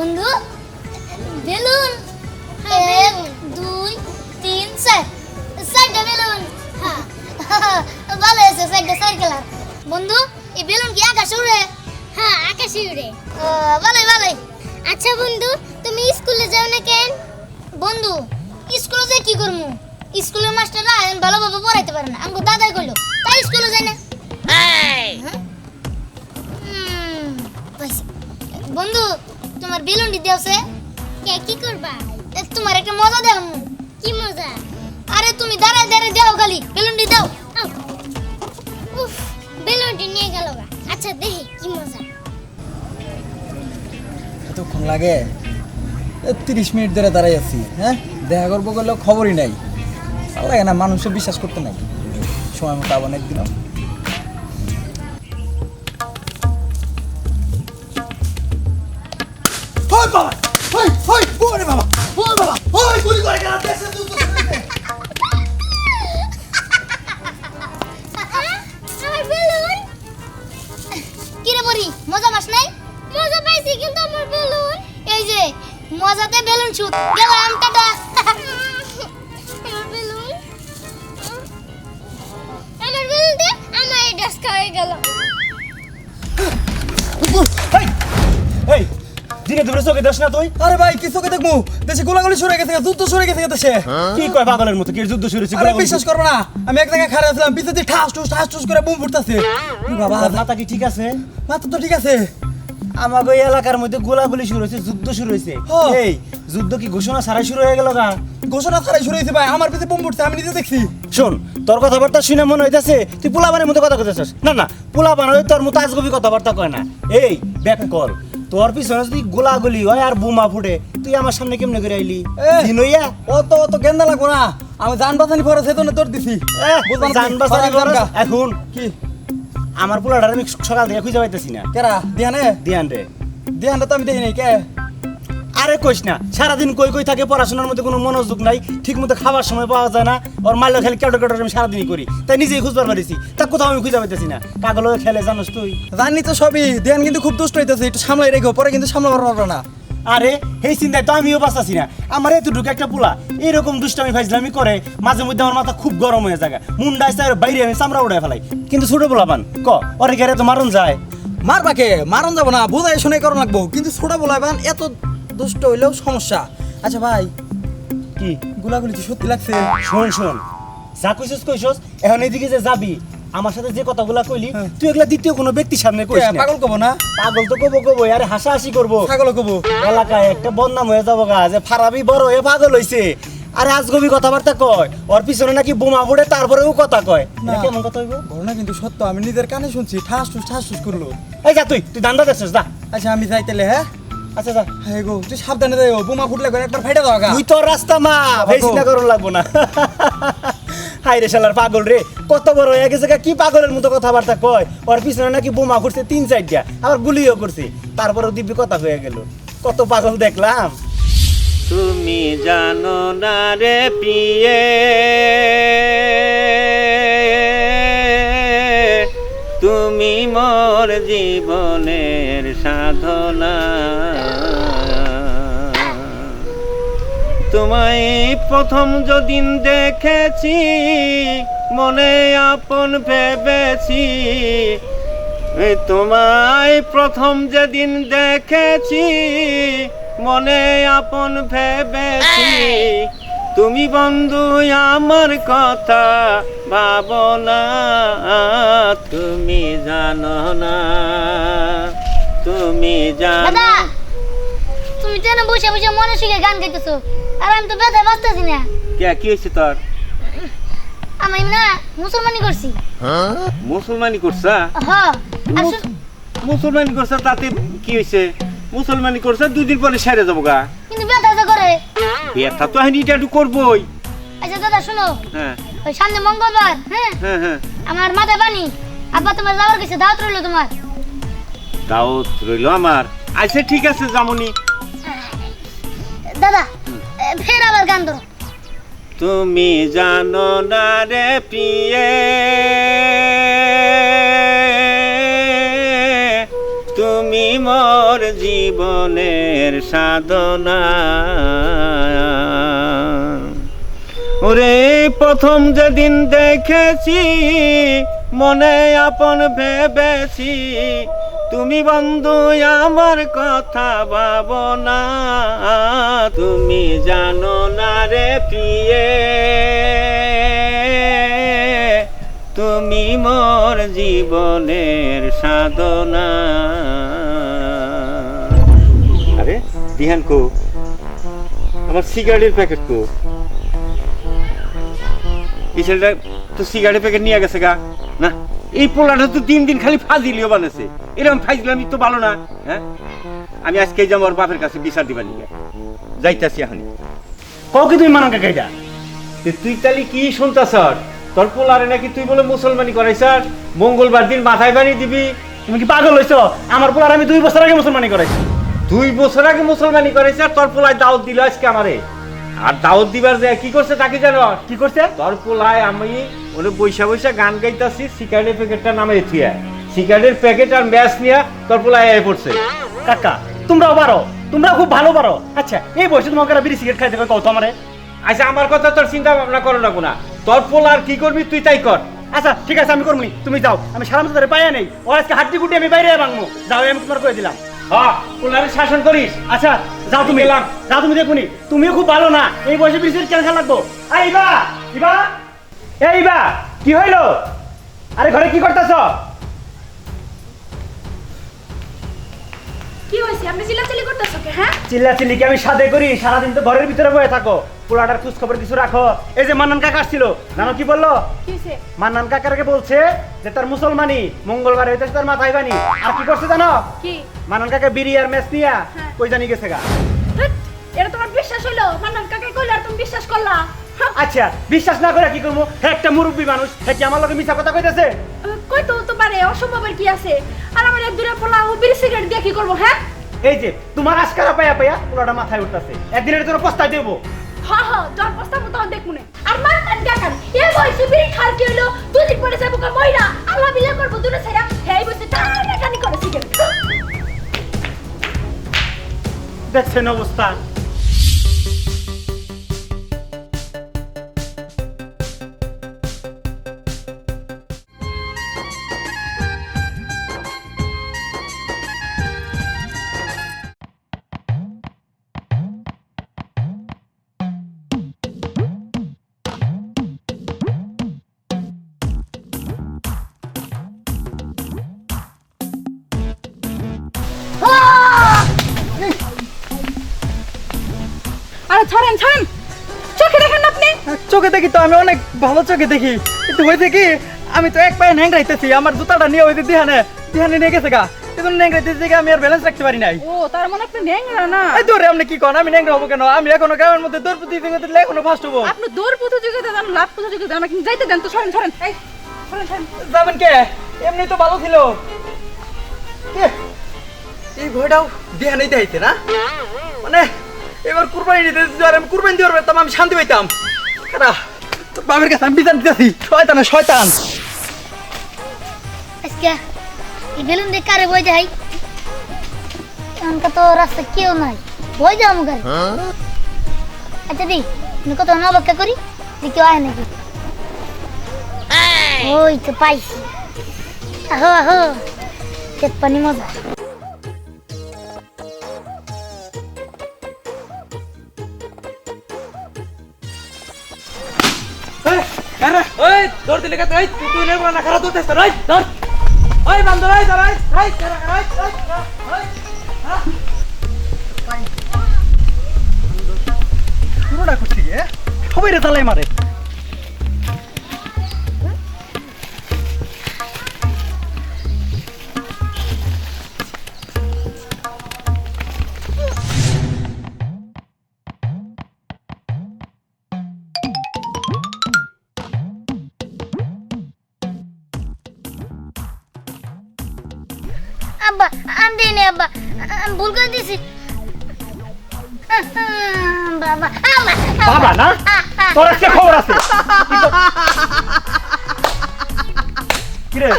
বন্ধু বেলুন 1 2 3 4 চারটা বেলুন হ্যাঁ ভালো আছে চারটা সাইকেল বন্ধু এই বেলুন কি আকাশে উড়ে হ্যাঁ আকাশে উড়ে ভালোই ভালোই আচ্ছা বন্ধু তুমি স্কুলে যাও না কেন বন্ধু স্কুলে যাই কি করমু স্কুলের মাস্টাররা ভালোভাবে পড়াইতে পারে না আমাকে দাদাই কইলো তাই স্কুলে যাই না বন্ধু তোমার বেলুন দিতে আছে কে কি করবা তোমার একটা মজা দেখাম কি মজা আরে তুমি দাঁড়ায় দাঁড়ায় দাও খালি বেলুনটি দাও উফ বেলুনটি নিয়ে গেল আচ্ছা দেখি কি মজা এতক্ষণ লাগে 30 মিনিট ধরে দাঁড়াই আছি হ্যাঁ দেখা করবো করলেও খবরই নাই ভালো লাগে না মানুষের বিশ্বাস করতে নাই সময় মতো আবার একদিন মজা পাস নাই মজা পাইছি কিন্তু আমার বেলুন এই যে মজাতে বেলুন ছুট গেলাম টাটা আমার বেলুন দে আমার এই ড্রেস খাওয়া গেল এই দিনে দুপুরে চোখে দেশ না তুই আরে ভাই কি চোখে দেখবো দেশে গোলাগুলি সরে গেছে যুদ্ধ সরে গেছে দেশে কি কয় পাগলের মতো কি যুদ্ধ শুরু হয়েছে আরে বিশ্বাস করবো না আমি এক জায়গায় খাড়া ছিলাম পিছে দিয়ে ঠাস ঠুস করে বুম ফুটতেছে বাবা মাথা কি ঠিক আছে মাথা তো ঠিক আছে আমাগো এই এলাকার মধ্যে গোলাগুলি শুরু হয়েছে যুদ্ধ শুরু হয়েছে এই যুদ্ধ কি ঘোষণা ছাড়াই শুরু হয়ে গেল গা ঘোষণা ছাড়াই শুরু হয়েছে ভাই আমার পিছে বুম ফুটছে আমি নিজে দেখছি শোন তোর কথাবার্তা শুনে মনে হইতাছে তুই পোলাপানের মতো কথা কইতেছিস না না পোলাপান হই তোর মতো আজগবি কথাবার্তা কয় না এই ব্যাক কর তোর পিছনে যদি গোলাগুলি হয় আর বোমা ফুটে তুই আমার সামনে কেমনে করে আইলি দিনইয়া অত গেন্দা লাগবো না আমি জান বাঁচানি পরে সেজন্য তোর দিছি জান বাঁচানি এখন কি আমার পোলাটার আমি সকাল থেকে খুঁজে পাইতেছি না কেরা দিয়ানে দিয়ান রে দিয়ানটা তো আমি দেখি নাই কে আরে কইস না সারাদিন কই থাকে পড়াশোনার মধ্যে কোনো মনোযোগ নাই ঠিক মতো খাবার সময় পাওয়া যায় না ওর মাল্য খেলে কেটো আমি সারাদিনই করি তাই নিজেই খুঁজবার পারিছি তা কোথাও আমি খুঁজে পাইতেছি না পাগল খেলে জানোস তুই জানি তো সবই দিয়ান কিন্তু খুব দুষ্ট হইতেছে একটু সামলাই রেখো পরে কিন্তু সামলাবার পারবো না আরে এই চিন্তায় তো আমিও বাঁচাছি না আমার এতটুকু একটা পোলা এরকম দুষ্টামি ফাইজলামি করে মাঝে মধ্যে আমার মাথা খুব গরম হয়ে যায় মুন্ডা আসতে বাইরে আমি চামড়া উড়াই ফেলাই কিন্তু ছোট পোলা পান ওরে গেলে তো মারণ যায় মারবাকে মারণ যাবো না বোঝাই শুনে করণ লাগবো কিন্তু ছোট বলাইবান এত দুষ্ট হইলেও সমস্যা আচ্ছা ভাই কি গোলাগুলি তো সত্যি লাগছে শোন যা কইছস এখন এইদিকে যে যাবি আমার সাথে যে কথাগুলা কইলি তুই এগুলা দ্বিতীয় কোনো ব্যক্তির সামনে কইস না পাগল কব না পাগল তো কব আরে হাসাহাসি করব পাগল কব এলাকায় একটা বদনাম হয়ে যাবো গা যে ফারাবি বড় হয়ে পাগল হইছে আরে আজগবি কথাবার্তা কয় ওর পিছনে নাকি বোমা ফুটে তারপরেও কথা কয় না কেমন কথা হইব ঘটনা কিন্তু সত্য আমি নিজের কানে শুনছি ঠাস ঠুস করলো এই যা তুই দান্দা দেখছিস যা আচ্ছা আমি যাই তাহলে হ্যাঁ আচ্ছা যা হ্যাঁ গো তুই সাবধানে যাই বোমা ফুটলে করে একবার ফাইটা দাও গা তুই তোর রাস্তা মা ভেসিনা করুন লাগবো না হাই রে শালার পাগল রে কত বড় হয়ে গেছে কি পাগলের মতো কথাবার্তা কয় ওর পিছনে নাকি বোমা ফুটছে 3-4টা আবার গুলিও করছে তারপরেও দিব্যি কথা হয়ে গেল কত পাগল দেখলাম তুমি জানো না রে প্রিয়ে তুমি মোর জীবনের সাধনা তোমায় প্রথম যেদিন দেখেছি মনে আপন ভেবেছি তোমায় প্রথম যেদিন দেখেছি মনে আপন ভেবেছি তুমি বন্ধু আমার কথা ভাবো না তুমি জানো না তুমি জানো তুমি তো না বসে বসে মনে সুখে গান গাইতেছো আর আমি তো বেদে বাঁচতেছি না কি হয়েছে তোর আমি না মুসলমানি করছি মুসলমানি করছা হ্যাঁ মুসলমানি করছা তাতে কি হয়েছে মুসলমানি করছা 2 দিন পরে সেরে যাবো গা কিন্তু ব্যথা তো করে ব্যথা তো আমি এটা একটু করবোই আচ্ছা দাদা শুনো হ্যাঁ ওই সামনে মঙ্গলবার হ্যাঁ হ্যাঁ হ্যাঁ আমার মাথায় পানি আব্বা তোমার যাওয়ার কাছে দাওয়াত রইলো তোমার দাওয়াত রইলো আমার আচ্ছা ঠিক আছে জামুনি দাদা ফের আবার গান ধরো তুমি জানো না রে প্রিয়ে তুমি মোর জীবনের জীবনের সাধনা। ওরে প্রথম যেদিন দেখেছি মনে আপন ভেবেছি, তুমি বন্ধু আমার কথা ভাবো না, তুমি জানো না রে প্রিয়ে, তুমি মোর জীবনের সাধনা। আরে দিহান কো, আমার সিগারেটের প্যাকেট কো? এই ছেলেটা তো সিগারেটের প্যাকেট নিয়ে গেছে গা। না, এই পোলাটা তো দিন দিন খালি ফাজিলিও বানাচ্ছে, এরকম ফাজিলামি তো ভালো না। হ্যাঁ, আমি আজকে যাবো ওর বাপের কাছে বিচার দিবার নিয়ে, যাইতাছি এখনই। কাউকে তুমি মানান কাকা এটা? তুই তাহলে কি শুনতাছ? তোর পোলারে নাকি তুই বলে মুসলমানি করাইছ, মঙ্গলবার দিন মাথায় বানিয়ে দিবি। তুমি কি পাগল হইছো? আমার পোলার আমি 2 বছর আগে মুসলমানি করাইছি। 2 বছর আগে মুসলমানি করাইছ, তোর পোলায় দাওয়াত দিল আজকে আমারে। আর দাওয়াত দিবার যে কি করছে তাকে জানো? কি করছে? তোর পোলায় আমি ওরে বৈশা বৈশা গান গাইতাছি, সিগারেটের প্যাকেটটা নামে থুয়া, সিগারেটের প্যাকেট আর ম্যাচ নিয়ে তোর পোলায় আয় পড়ছে। কাকা তোমরাও পারো, তোমরা খুব ভালো পারো। আচ্ছা এই বয়সে তোমাকে বিড়ি সিগারেট খাইতে হবে কও তো আমারে? আচ্ছা আমার কথা তোর চিন্তা ভাবনা করো না কোনা, তোর পোলার কি করবি তুই তাই কর। আচ্ছা ঠিক আছে আমি করবনি, তুমি যাও। আমি সারা মাস ধরে পাইয়া নেই, ও আজকে হাড্ডি গুটি আমি বাইরে ভাঙবো। যাও, আমি তোমার করে দিলাম। হ্যাঁ, পোলারে শাসন করিস। আচ্ছা যাও তুমি, গেলাম। যাও তুমি দেখুনি, তুমিও খুব ভালো না। এই বয়সে বিড়ি সিগারেট কেন খাওয়া লাগবো? ইবা ইবা, ইবা কি হইলো? আরে ঘরে কি করতেছ? কি হইছে? আপনি চিল্লাচিল্লি করতেছো কে? হ্যাঁ, চিল্লাচিল্লি কি আমি সাথে করি? সারাদিন তো ঘরের ভিতরে বসে থাকো, পোলাটার খোঁজ খবর কিছু রাখো। এই যে মান্নান কাকা আসছিল, জানো কি বললো? কি হইছে? মান্নান কাকারকে বলছে যে তার মুসলমানি, মঙ্গলবার হইতেছে তার মাথায় বানি। আর কি করছে জানো? কি? মান্নান কাকা বিড়ি আর মেস নিয়া হ্যাঁ। কই জানি গেছে গা। ধ্যাৎ, এটা তোমার বিশ্বাস হইলো? মান্নান কাকে কইলো আর তুমি বিশ্বাস করলা? হ্যাঁ, আচ্ছা বিশ্বাস না করে কি করবো? হ্যাঁ একটা মুরব্বী মানুষ, হ্যাঁ কি আমার লগে মিছা কথা কইতেছে? কই তো পারে, অসম্ভবের কি আছে? আর আমার এক দূরে পোলা ও বিড়ি সিগারেট দিয়ে কি করবো? হ্যাঁ, এই যে তোমার আজকারা পাইয়া পাইয়া পোলাটা মাথায় উঠতেছে, একদিনের জন্য পস্তায় দেবো। হ্যাঁ হ্যাঁ, যখন প্রস্তাব তখন দেখবো না। আর মান্নান কাকার এ বয়সে বিড়ি খার কি হইলো? 2 দিন পরে যাবো কা মইরা, আল্লাহ বিলে করবো দূরে ছেড়া। হ্যাঁ, এই বয়সে টানি করে সিগারেট। দেখছেন অবস্থা? আরে ছাড়েন ছাড়েন, চোখে দেখেন না আপনি? চোখে দেখি তো, আমি অনেক ভালো চোখে দেখি, কিন্তু হয়েছে কি আমি তো এক পায়ে ন্যাংরাইতেছি, আমার জুতাটা নিয়ে ওই যে দিহানে নিয়ে গেছে গা, এজন্য ন্যাংরাইতেছি গা, আমি আর ব্যালেন্স রাখতে পারি নাই। ও তার মানে আপনি ন্যাংরা না? এই দূরে আপনি কি করেন? আমি ন্যাংরা হবো কেন? আমি এখনো গ্রামের মধ্যে দৌড় প্রতিযোগিতা দিলে এখনো ফার্স্ট হবো। আপনি দৌড় প্রতিযোগিতা জানেন, লাভ প্রতিযোগিতা জানেন, কিন্তু যাইতে দেন তো। সরেন সরেন, এই সরেন সরেন। যাবেন কে? এমনি তো ভালো ছিল। কে এই ভয়টাও দিহানেই দেখাইছে না, মানে এবার কুরবানি দিতে আর আমি কুরবানি দিয়ে পারতাম, আমি শান্তি পাইতাম। খারাপ তোর বাবার কাছে আমি বিচার দিতেছি, শয়তান শয়তান। আজকে এই বেলুন দিয়ে কারে বই যাই? এমনটা তো রাস্তা কেউ নাই, বই যাও আমার গাড়ি। আচ্ছা দি আমি কত অপেক্ষা করি যে কেউ আয় নাকি। ওই তো পাইছি, আহো আহো, পেট পানি মজা। ওই তোর দিলে কত? ওই তুই নে না খারাপ দৌড়তেছ, রাইট ধর। ওই বান্দর, ওই ধর, রাইট রাইট রাইট রাইট। পুরোটা করছি গে, সবাই রে তালাই মারে। আব্বা আমি দিই নি, আব্বা আমি ভুল করে দিছি। বাবা বাবা না, তোর আজকে খবর আছে। কিরে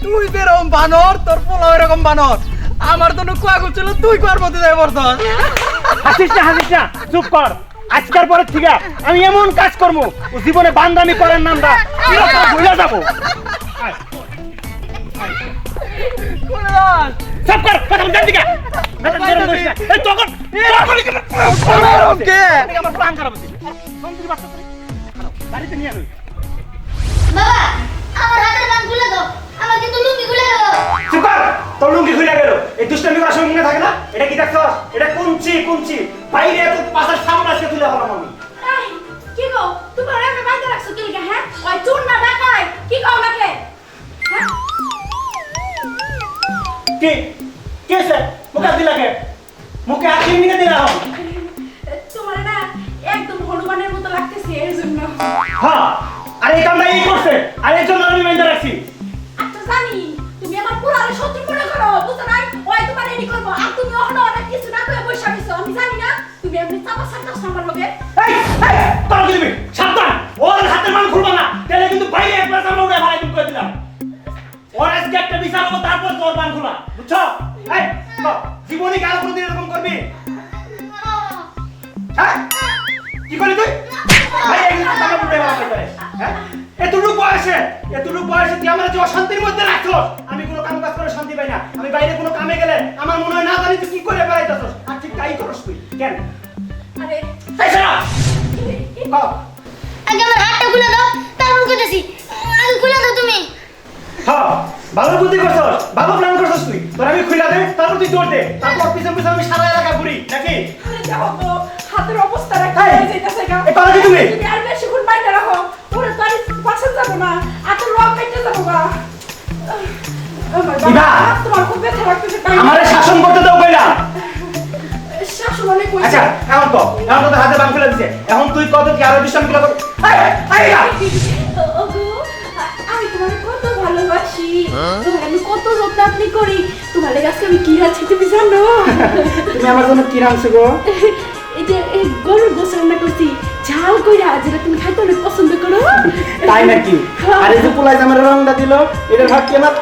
তুই যেরকম বানর, তোর পোলা এরকম বানর। আমার জন্য কুয়া করছিল তুই কুয়ার মধ্যে যাই বর্তমান হাসিস না চুপ কর আজকের পরের থেকে আমি এমন কাজ করবো ও জীবনে বান্দামি করার নামটা ভুলে যাবো সব কর কথা বলতে দিকে এই তখন আমার প্ল্যান খারাপ হচ্ছে গাড়িতে নিয়ে আনো বাবা আমার হাতের বান খুলে দাও আমার কিন্তু লুঙ্গি খুলে দাও চুপ কর তোর লুঙ্গি খুলে গেল এই দুষ্টামি করার সময় মনে থাকে না এটা কি দেখছস এটা কুঞ্চি বাইরে এত পাশার সামনে আজকে তুলে হলাম আমি এই, কি গো তোমার এমনি বাইরে রাখছো কি লিগা হ্যাঁ ওই চুন না ঢাকায় কি কও নাকে হ্যাঁ কে কেসে মুখে দিলাকে মুখে হাত দিয়ে দিলা হও তোমার না একদম হনুমানের মতো লাগতেছে এর জন্য হ্যাঁ আরে এই কামটা এই করছে আর এর জন্য আমি মেইনটা রাখছি আচ্ছা জানি তুমি আমার পুরানো শত্রু মনে করো বুঝছো না ওই তোমার রেডি করবো আর তুমি ওখানে অনেক কিছু না করে বসে আছো আমি জানি না তুমি এমনি চাপা সাতটাস নাম্বার হবে এই তোর দিবি সাবধান ওর হাতের মান খুলবা না তাহলে কিন্তু বাইরে একবার আমরা উড়ে ভাই করে দিলাম ওর আজকে একটা বিচার হবে তারপর তোর মান খোলা বুঝছো এই জীবনে কাল কোনদিন এরকম করবি হ্যাঁ কি করলি তুই ভাই এগুলো তো আমরা উড়ে ভাই করে হ্যাঁ এতটুকু বয়সে তুই আমার যে অশান্তির মধ্যে রাখছস আমি কোনো কাম কাজ করে শান্তি পাই না আমি বাইরে কোনো কামে গেলে আমার মনে হয় না জানি তুই কি করে বেড়াইতেছস আর ঠিক তাই করস তুই কেন আরে এই শোনা আগে আমার হাতটা খুলে দাও তারপর কইতেছি আগে খুলে দাও তুমি হ্যাঁ ভালো বুদ্ধি করছস ভালো প্ল্যান করছস তুই তোর আমি খুইলা দে তারপর তুই দৌড় দে তারপর পিছন আমি সারা এলাকা ঘুরি নাকি আরে যাও তো হাতের অবস্থা রাখতে এই, হয়ে যাইতাছে গা এই পালা কি তুমি? তুমি আর বেশি গুণ বাইরে রাখো ওরে তো আর পাশে যাব না আর তো রক কেটে যাব গা ইভা! তোমার খুব ব্যথা লাগতেছে তাই আমারে শাসন করতে দাও কইলা শাশুড়ি অনেক কইছে আচ্ছা এখন তো হাতে বান খুলে দিছে এখন তুই কত কি আরো দুষ্টামি গুলো কর এই ওগো, আমি তোমার কত ভালোবাসি তোমার আমি কত যত্ন আপনি করি তোমার লেগে আজকে আমি কি রাখছি তুমি জানো তুমি আমার জন্য কি রাঁধছো গো এই যে এই গরুর গোস রান্না করছি ঝাল কইরা যেটা তুমি খাইতে অনেক পছন্দ করো তাই নাকি আর এই যে পোলাই আমার রংটা দিল এটার ভাগ কি আমার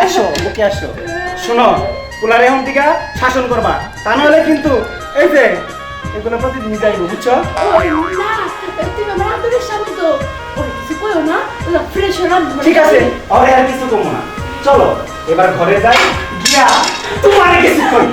আসো মুখে আসো শোনো পোলার এখন থেকে শাসন করবা তা নাহলে কিন্তু এই যে এগুলো প্রতিদিন যাইবো বুঝছো না তুমি আমার আদরের স্বামী তো ওরে কিছু কইও না ওরা ফ্রেশ রান্না ঠিক আছে আরে আর কিছু কমো না চলো এবার ঘরে যাই গিয়া তোমার কিছু করি